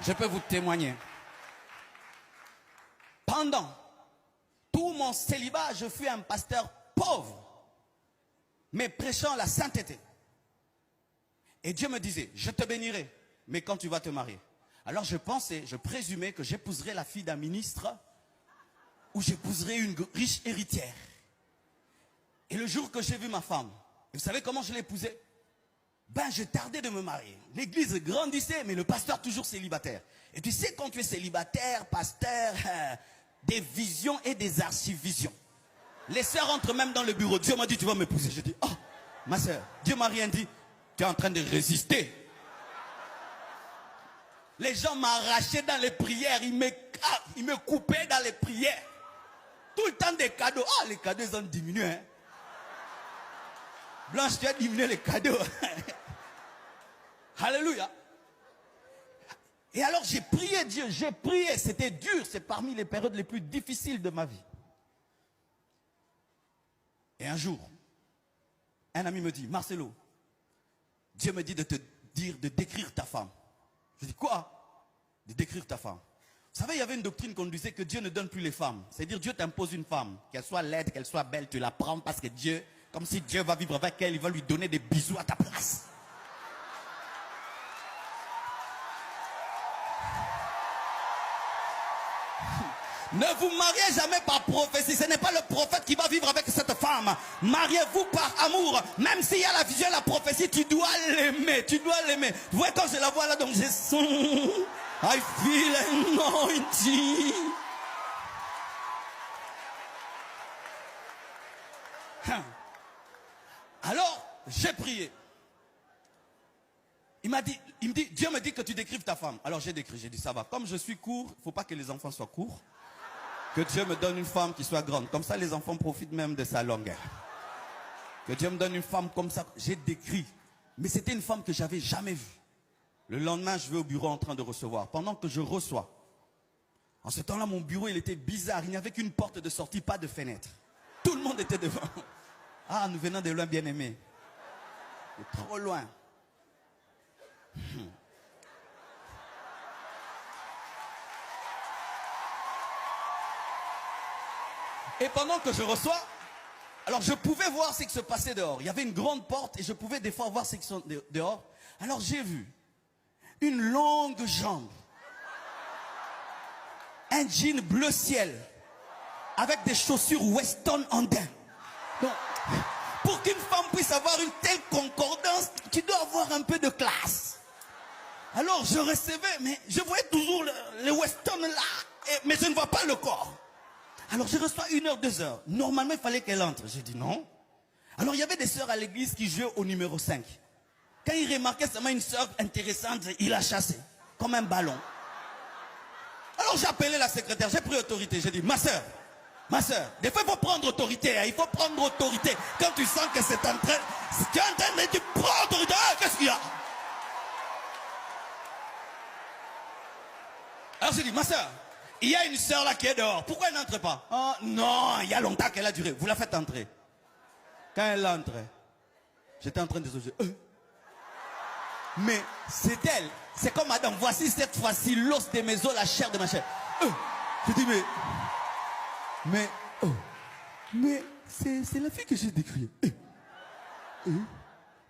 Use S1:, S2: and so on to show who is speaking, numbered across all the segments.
S1: Je peux vous témoigner. Pendant tout mon célibat, je fus un pasteur pauvre, mais prêchant la sainteté. Et Dieu me disait, je te bénirai, mais quand tu vas te marier. Alors je pensais, je présumais que j'épouserais la fille d'un ministre ou j'épouserais une riche héritière. Et le jour que j'ai vu ma femme, vous savez comment je l'ai épousée? Ben, je tardais de me marier. L'église grandissait, mais le pasteur toujours célibataire. Et tu sais, quand tu es célibataire, pasteur, des visions et des archivisions. Les sœurs entrent même dans le bureau. Dieu m'a dit, tu vas m'épouser. Je dis, oh, ma sœur, Dieu m'a rien dit. Tu es en train de résister. Les gens m'arrachaient dans les prières. Ils me coupaient dans les prières. Tout le temps des cadeaux. Ah, les cadeaux, ils ont diminué. Hein. Blanche, tu as diminué les cadeaux. Alléluia. Et alors j'ai prié Dieu, j'ai prié. C'était dur, c'est parmi les périodes les plus difficiles de ma vie. Et un jour, un ami me dit, Marcelo, Dieu me dit de te dire de décrire ta femme. Je dis, quoi? De décrire ta femme. Vous savez, il y avait une doctrine qu'on disait que Dieu ne donne plus les femmes. C'est-à-dire, Dieu t'impose une femme, qu'elle soit laide, qu'elle soit belle, tu la prends parce que Dieu, comme si Dieu va vivre avec elle, il va lui donner des bisous à ta place. Ne vous mariez jamais par prophétie. Ce n'est pas le prophète qui va vivre avec cette femme. Mariez-vous par amour. Même s'il y a la vision et la prophétie, tu dois l'aimer. Tu dois l'aimer. Vous voyez quand je la vois là, donc je sens. I feel anointing. Alors, j'ai prié. Il me dit, Dieu me dit que tu décrives ta femme. Alors j'ai décrit, j'ai dit ça va. Comme je suis court, il ne faut pas que les enfants soient courts. Que Dieu me donne une femme qui soit grande. Comme ça, les enfants profitent même de sa longueur. Que Dieu me donne une femme comme ça. J'ai décrit. Mais c'était une femme que je n'avais jamais vue. Le lendemain, je vais au bureau en train de recevoir. Pendant que je reçois, en ce temps-là, mon bureau, il était bizarre. Il n'y avait qu'une porte de sortie, pas de fenêtre. Tout le monde était devant. Ah, nous venons de loin, bien-aimés. De trop loin. Et pendant que je reçois, alors je pouvais voir ce qui se passait dehors. Il y avait une grande porte et je pouvais des fois voir ce qui se passait dehors. Alors j'ai vu une longue jambe, un jean bleu ciel, avec des chaussures Weston Andin. Donc, pour qu'une femme puisse avoir une telle concordance, tu dois avoir un peu de classe. Alors je recevais, mais je voyais toujours le Weston là, mais je ne vois pas le corps. Alors je reçois 1 heure, 2 heures. Normalement, il fallait qu'elle entre. J'ai dit non. Alors il y avait des sœurs à l'église qui jouaient au numéro 5. Quand il remarquait seulement une sœur intéressante, il la chassait. Comme un ballon. Alors j'ai appelé la secrétaire, j'ai pris autorité. J'ai dit, ma sœur, des fois il faut prendre autorité. Hein, il faut prendre autorité. Quand tu sens que c'est en train... Tu es en train de dire, prends autorité. Ah, qu'est-ce qu'il y a? Alors j'ai dit, ma sœur, il y a une sœur là qui est dehors. Pourquoi elle n'entre pas? Oh non, il y a longtemps qu'elle a duré. Vous la faites entrer. Quand elle entre, j'étais en train de se dire, mais c'est elle. C'est comme madame, voici cette fois-ci l'os de mes os, la chair de ma chair. Je dis, mais c'est la fille que j'ai décriée.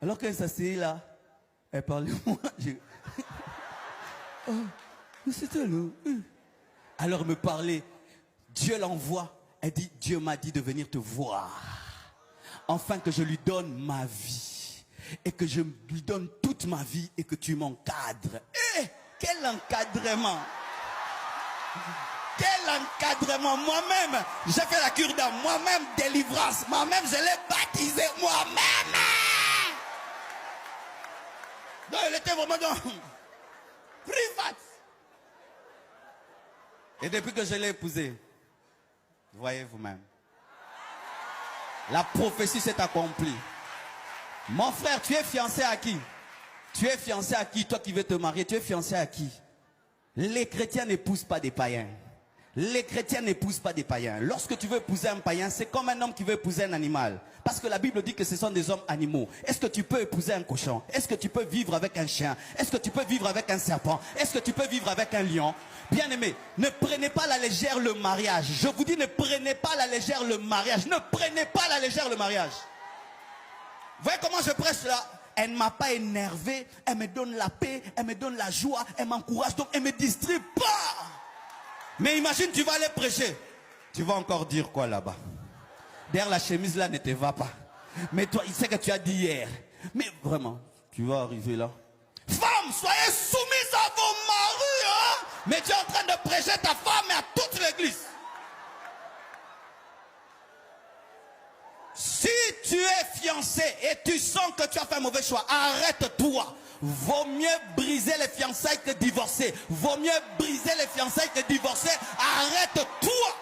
S1: Alors qu'elle s'assied là, elle parlait moi. Mais c'est elle. Alors elle me parlait. Dieu l'envoie. Elle dit, Dieu m'a dit de venir te voir. Enfin que je lui donne ma vie. Et que je lui donne toute ma vie et que tu m'encadres. Quel encadrement! Quel encadrement! Moi-même, j'ai fait la cure d'âme. Moi-même, délivrance. Moi-même, je l'ai baptisé. Moi-même! Donc, elle était vraiment dans... privat. Et depuis que je l'ai épousée, voyez vous-même. La prophétie s'est accomplie. Mon frère, tu es fiancé à qui? Tu es fiancé à qui? Toi qui veux te marier, tu es fiancé à qui? Les chrétiens n'épousent pas des païens. Les chrétiens n'épousent pas des païens. Lorsque tu veux épouser un païen, c'est comme un homme qui veut épouser un animal. Parce que la Bible dit que ce sont des hommes animaux. Est-ce que tu peux épouser un cochon? Est-ce que tu peux vivre avec un chien? Est-ce que tu peux vivre avec un serpent? Est-ce que tu peux vivre avec un lion? Bien aimé, ne prenez pas à la légère le mariage. Je vous dis, ne prenez pas à la légère le mariage. Ne prenez pas à la légère le mariage. Vous voyez comment je prêche là? Elle ne m'a pas énervé, elle me donne la paix, elle me donne la joie, elle m'encourage, donc elle ne me distrait pas. Mais imagine, tu vas aller prêcher. Tu vas encore dire quoi là-bas? Derrière la chemise là ne te va pas. Mais toi, il sait que tu as dit hier. Mais vraiment, tu vas arriver là. Femmes, soyez soumises à vos maris, hein? Mais tu es en train de prêcher ta femme et à toute l'église. Si tu es fiancé et tu sens que tu as fait un mauvais choix, arrête-toi. Vaut mieux briser les fiançailles que divorcer. Vaut mieux briser les fiançailles que divorcer. Arrête-toi.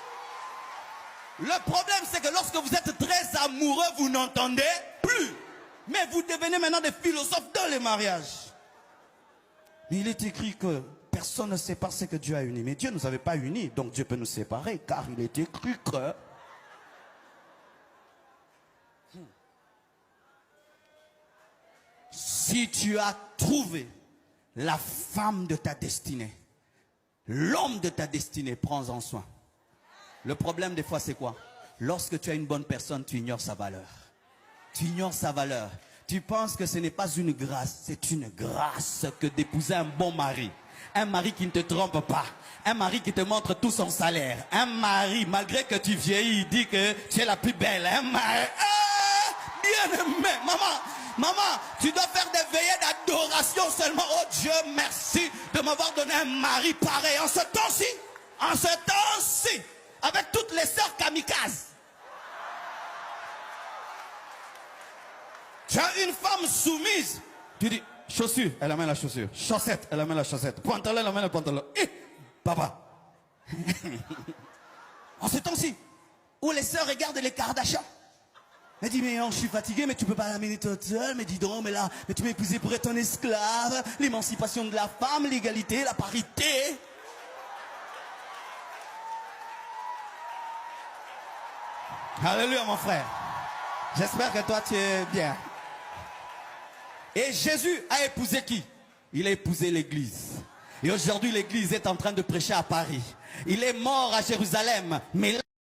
S1: Le problème, c'est que lorsque vous êtes très amoureux, vous n'entendez plus. Mais vous devenez maintenant des philosophes dans les mariages. Mais il est écrit que personne ne sépare ce que Dieu a uni. Mais Dieu ne nous avait pas unis, donc Dieu peut nous séparer, car il est écrit que... Si tu as trouvé la femme de ta destinée, l'homme de ta destinée, prends-en soin. Le problème des fois c'est quoi? Lorsque tu as une bonne personne, tu ignores sa valeur. Tu ignores sa valeur. Tu penses que ce n'est pas une grâce, c'est une grâce que d'épouser un bon mari. Un mari qui ne te trompe pas. Un mari qui te montre tout son salaire. Un mari, malgré que tu vieillis, il dit que tu es la plus belle. Un mari, bien aimé, maman, tu dois faire des veillées d'adoration seulement. Oh Dieu, merci de m'avoir donné un mari pareil. En ce temps-ci, avec toutes les sœurs kamikazes. Tu as une femme soumise. Tu dis, chaussure, elle amène la chaussure. Chaussette, elle amène la chaussette. Pantalon, elle amène le pantalon. Papa. En ce temps-ci, où les sœurs regardent les Kardashians. Elle dit, mais je suis fatigué, mais tu peux pas l'amener toute seule. Mais dis donc, mais tu m'as épousé pour être un esclave. L'émancipation de la femme, l'égalité, la parité. Alléluia, mon frère. J'espère que toi, tu es bien. Et Jésus a épousé qui? Il a épousé l'église. Et aujourd'hui, l'église est en train de prêcher à Paris. Il est mort à Jérusalem, mais là,